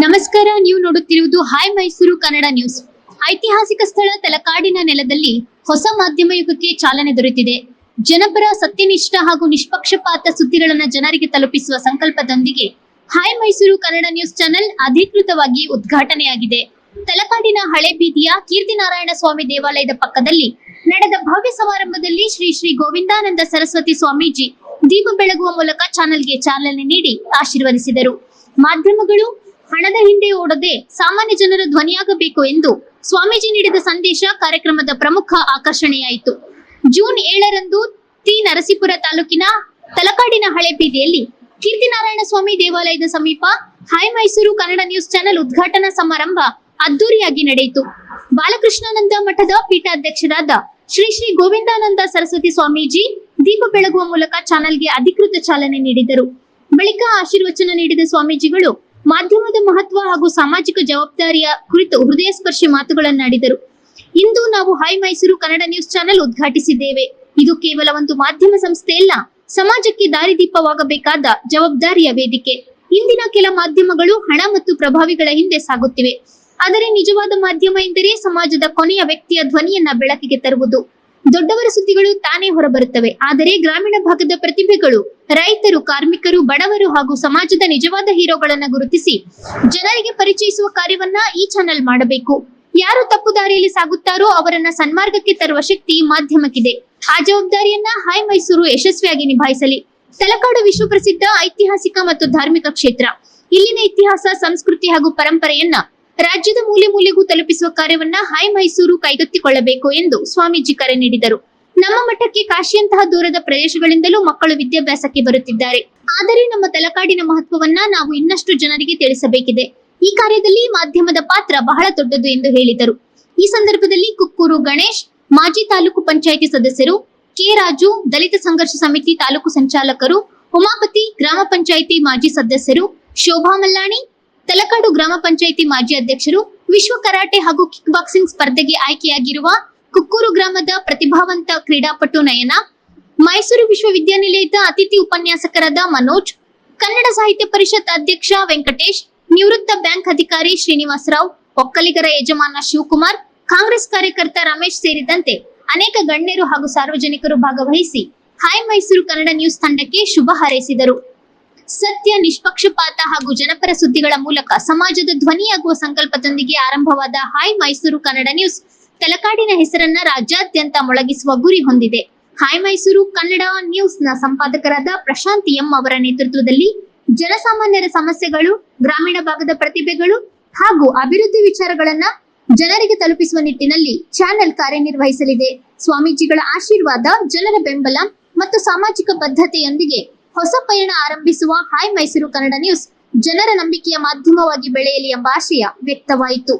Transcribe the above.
ನಮಸ್ಕಾರ, ನೀವು ನೋಡುತ್ತಿರುವುದು ಹಾಯ್ ಮೈಸೂರು ಕನ್ನಡ ನ್ಯೂಸ್. ಐತಿಹಾಸಿಕ ಸ್ಥಳ ತಲಕಾಡಿನ ನೆಲದಲ್ಲಿ ಹೊಸ ಮಾಧ್ಯಮ ಯುಗಕ್ಕೆ ಚಾಲನೆ ದೊರೆತಿದೆ. ಜನಪರ, ಸತ್ಯನಿಷ್ಠ ಹಾಗೂ ನಿಷ್ಪಕ್ಷಪಾತ ಸುದ್ದಿಗಳನ್ನು ಜನರಿಗೆ ತಲುಪಿಸುವ ಸಂಕಲ್ಪದೊಂದಿಗೆ hi Mysuru Kannada news channel ಅಧಿಕೃತವಾಗಿ ಉದ್ಘಾಟನೆಯಾಗಿದೆ. ತಲಕಾಡಿನ ಹಳೆ ಬೀದಿಯ ಕೀರ್ತಿನಾರಾಯಣ ಸ್ವಾಮಿ ದೇವಾಲಯದ ಪಕ್ಕದಲ್ಲಿ ನಡೆದ ಭವ್ಯ ಸಮಾರಂಭದಲ್ಲಿ ಶ್ರೀ ಶ್ರೀ ಗೋವಿಂದಾನಂದ ಸರಸ್ವತಿ ಸ್ವಾಮೀಜಿ ದೀಪ ಬೆಳಗುವ ಮೂಲಕ ಚಾನೆಲ್ಗೆ ಚಾಲನೆ ನೀಡಿ ಆಶೀರ್ವದಿಸಿದರು. ಮಾಧ್ಯಮಗಳು ಹಣದ ಹಿಂದೆ ಓಡದೆ ಸಾಮಾನ್ಯ ಜನರ ಧ್ವನಿಯಾಗಬೇಕು ಎಂದು ಸ್ವಾಮೀಜಿ ನೀಡಿದ ಸಂದೇಶ ಕಾರ್ಯಕ್ರಮದ ಪ್ರಮುಖ ಆಕರ್ಷಣೆಯಾಯಿತು. ಜೂನ್ 7ರಂದು ತಿ ನರಸೀಪುರ ತಾಲೂಕಿನ ತಲಕಾಡಿನ ಹಳೆ ಬೀದಿಯಲ್ಲಿ ಕೀರ್ತಿನಾರಾಯಣ ಸ್ವಾಮಿ ದೇವಾಲಯದ ಸಮೀಪ hi Mysuru Kannada news channel ಉದ್ಘಾಟನಾ ಸಮಾರಂಭ ಅದ್ದೂರಿಯಾಗಿ ನಡೆಯಿತು. ಬಾಲಕೃಷ್ಣಾನಂದ ಮಠದ ಪೀಠಾಧ್ಯಕ್ಷರಾದ ಶ್ರೀ ಶ್ರೀ ಗೋವಿಂದಾನಂದ ಸರಸ್ವತಿ ಸ್ವಾಮೀಜಿ ದೀಪ ಬೆಳಗುವ ಮೂಲಕ ಚಾನೆಲ್ಗೆ ಅಧಿಕೃತ ಚಾಲನೆ ನೀಡಿದರು. ಬಳಿಕ ಆಶೀರ್ವಚನ ನೀಡಿದ ಸ್ವಾಮೀಜಿಗಳು ಮಾಧ್ಯಮದ ಮಹತ್ವ ಹಾಗೂ ಸಾಮಾಜಿಕ ಜವಾಬ್ದಾರಿಯ ಕುರಿತು ಹೃದಯಸ್ಪರ್ಶಿ ಮಾತುಗಳನ್ನಾಡಿದರು. ಇಂದು ನಾವು hi Mysuru Kannada news channel ಉದ್ಘಾಟಿಸಿದ್ದೇವೆ. ಇದು ಕೇವಲ ಒಂದು ಮಾಧ್ಯಮ ಸಂಸ್ಥೆಯಲ್ಲ, ಸಮಾಜಕ್ಕೆ ದಾರಿದೀಪವಾಗಬೇಕಾದ ಜವಾಬ್ದಾರಿಯ ವೇದಿಕೆ. ಇಂದಿನ ಕೆಲ ಮಾಧ್ಯಮಗಳು ಹಣ ಮತ್ತು ಪ್ರಭಾವಿಗಳ ಹಿಂದೆ ಸಾಗುತ್ತಿವೆ. ಆದರೆ ನಿಜವಾದ ಮಾಧ್ಯಮ ಎಂದರೆ ಸಮಾಜದ ಕೊನೆಯ ವ್ಯಕ್ತಿಯ ಧ್ವನಿಯನ್ನ ಬೆಳಕಿಗೆ ತರುವುದು. ದೊಡ್ಡವರ ಸುದ್ದಿಗಳು ತಾನೇ ಹೊರಬರುತ್ತವೆ, ಆದರೆ ಗ್ರಾಮೀಣ ಭಾಗದ ಪ್ರತಿಭೆಗಳು, ರೈತರು, ಕಾರ್ಮಿಕರು, ಬಡವರು ಹಾಗೂ ಸಮಾಜದ ನಿಜವಾದ ಹೀರೋಗಳನ್ನ ಗುರುತಿಸಿ ಜನರಿಗೆ ಪರಿಚಯಿಸುವ ಕಾರ್ಯವನ್ನ ಈ ಚಾನೆಲ್ ಮಾಡಬೇಕು. ಯಾರು ತಪ್ಪು ದಾರಿಯಲ್ಲಿ ಸಾಗುತ್ತಾರೋ ಅವರನ್ನ ಸನ್ಮಾರ್ಗಕ್ಕೆ ತರುವ ಶಕ್ತಿ ಈ ಮಾಧ್ಯಮಕ್ಕಿದೆ. ಆ ಜವಾಬ್ದಾರಿಯನ್ನ ಹಾಯ್ ಮೈಸೂರು ಯಶಸ್ವಿಯಾಗಿ ನಿಭಾಯಿಸಲಿ. ತಲಕಾಡು ವಿಶ್ವ ಪ್ರಸಿದ್ಧ ಐತಿಹಾಸಿಕ ಮತ್ತು ಧಾರ್ಮಿಕ ಕ್ಷೇತ್ರ. ಇಲ್ಲಿನ ಇತಿಹಾಸ, ಸಂಸ್ಕೃತಿ ಹಾಗೂ ಪರಂಪರೆಯನ್ನ ರಾಜ್ಯದ ಮೂಲೆ ಮೂಲೆಗೂ ತಲುಪಿಸುವ ಕಾರ್ಯವನ್ನ ಹಾಯ್ ಮೈಸೂರು ಕೈಗೆತ್ತಿಕೊಳ್ಳಬೇಕು ಎಂದು ಸ್ವಾಮೀಜಿ ಕರೆ ನೀಡಿದರು. ನಮ್ಮ ಮಠಕ್ಕೆ ಕಾಶಿಯಂತಹ ದೂರದ ಪ್ರದೇಶಗಳಿಂದಲೂ ಮಕ್ಕಳು ವಿದ್ಯಾಭ್ಯಾಸಕ್ಕೆ ಬರುತ್ತಿದ್ದಾರೆ. ಆದರೆ ನಮ್ಮ ತಲಕಾಡಿನ ಮಹತ್ವವನ್ನ ನಾವು ಇನ್ನಷ್ಟು ಜನರಿಗೆ ತಿಳಿಸಬೇಕಿದೆ. ಈ ಕಾರ್ಯದಲ್ಲಿ ಮಾಧ್ಯಮದ ಪಾತ್ರ ಬಹಳ ದೊಡ್ಡದು ಎಂದು ಹೇಳಿದರು. ಈ ಸಂದರ್ಭದಲ್ಲಿ ಕುಕ್ಕೂರು ಗಣೇಶ್, ಮಾಜಿ ತಾಲೂಕು ಪಂಚಾಯಿತಿ ಸದಸ್ಯರು, ಕೆ ರಾಜು, ದಲಿತ ಸಂಘರ್ಷ ಸಮಿತಿ ತಾಲೂಕು ಸಂಚಾಲಕರು, ಉಮಾಪತಿ, ಗ್ರಾಮ ಪಂಚಾಯಿತಿ ಮಾಜಿ ಸದಸ್ಯರು, ಶೋಭಾ ಮಲ್ಲಾಣಿ, ತಲಕಾಡು ಗ್ರಾಮ ಪಂಚಾಯಿತಿ ಮಾಜಿ ಅಧ್ಯಕ್ಷರು, ವಿಶ್ವ ಕರಾಟೆ ಹಾಗೂ ಕಿಕ್ ಬಾಕ್ಸಿಂಗ್ ಸ್ಪರ್ಧೆಗೆ ಆಯ್ಕೆಯಾಗಿರುವ ಕುಕ್ಕೂರು ಗ್ರಾಮದ ಪ್ರತಿಭಾವಂತ ಕ್ರೀಡಾಪಟು ನಯನ, ಮೈಸೂರು ವಿಶ್ವವಿದ್ಯಾನಿಲಯದ ಅತಿಥಿ ಉಪನ್ಯಾಸಕರಾದ ಮನೋಜ್, ಕನ್ನಡ ಸಾಹಿತ್ಯ ಪರಿಷತ್ ಅಧ್ಯಕ್ಷ ವೆಂಕಟೇಶ್, ನಿವೃತ್ತ ಬ್ಯಾಂಕ್ ಅಧಿಕಾರಿ ಶ್ರೀನಿವಾಸರಾವ್, ಒಕ್ಕಲಿಗರ ಯಜಮಾನ ಶಿವಕುಮಾರ್, ಕಾಂಗ್ರೆಸ್ ಕಾರ್ಯಕರ್ತ ರಮೇಶ್ ಸೇರಿದಂತೆ ಅನೇಕ ಗಣ್ಯರು ಹಾಗೂ ಸಾರ್ವಜನಿಕರು ಭಾಗವಹಿಸಿ ಹಾಯ್ ಮೈಸೂರು ಕನ್ನಡ ನ್ಯೂಸ್ ತಂಡಕ್ಕೆ ಶುಭ ಹಾರೈಸಿದರು. ಸತ್ಯ, ನಿಷ್ಪಕ್ಷಪಾತ ಹಾಗೂ ಜನಪರ ಸುದ್ದಿಗಳ ಮೂಲಕ ಸಮಾಜದ ಧ್ವನಿಯಾಗುವ ಸಂಕಲ್ಪದೊಂದಿಗೆ ಆರಂಭವಾದ ಹಾಯ್ ಮೈಸೂರು ಕನ್ನಡ ನ್ಯೂಸ್ ತಲಕಾಡಿನ ಹೆಸರನ್ನ ರಾಜ್ಯಾದ್ಯಂತ ಮೊಳಗಿಸುವ ಗುರಿ ಹೊಂದಿದೆ. ಹಾಯ್ ಮೈಸೂರು ಕನ್ನಡ ನ್ಯೂಸ್ ನ ಸಂಪಾದಕರಾದ ಪ್ರಶಾಂತ್ ಎಂ ಅವರ ನೇತೃತ್ವದಲ್ಲಿ ಜನಸಾಮಾನ್ಯರ ಸಮಸ್ಯೆಗಳು, ಗ್ರಾಮೀಣ ಭಾಗದ ಪ್ರತಿಭೆಗಳು ಹಾಗೂ ಅಭಿವೃದ್ಧಿ ವಿಚಾರಗಳನ್ನ ಜನರಿಗೆ ತಲುಪಿಸುವ ನಿಟ್ಟಿನಲ್ಲಿ ಚಾನೆಲ್ ಕಾರ್ಯನಿರ್ವಹಿಸಲಿದೆ. ಸ್ವಾಮೀಜಿಗಳ ಆಶೀರ್ವಾದ, ಜನರ ಬೆಂಬಲ ಮತ್ತು ಸಾಮಾಜಿಕ ಬದ್ಧತೆಯೊಂದಿಗೆ ಹೊಸ ಪಯಣ ಆರಂಭಿಸುವ ಹಾಯ್ ಮೈಸೂರು ಕನ್ನಡ ನ್ಯೂಸ್ ಜನರ ನಂಬಿಕೆಯ ಮಾಧ್ಯಮವಾಗಿ ಬೆಳೆಯಲಿ ಎಂಬ ಆಶಯ ವ್ಯಕ್ತವಾಯಿತು.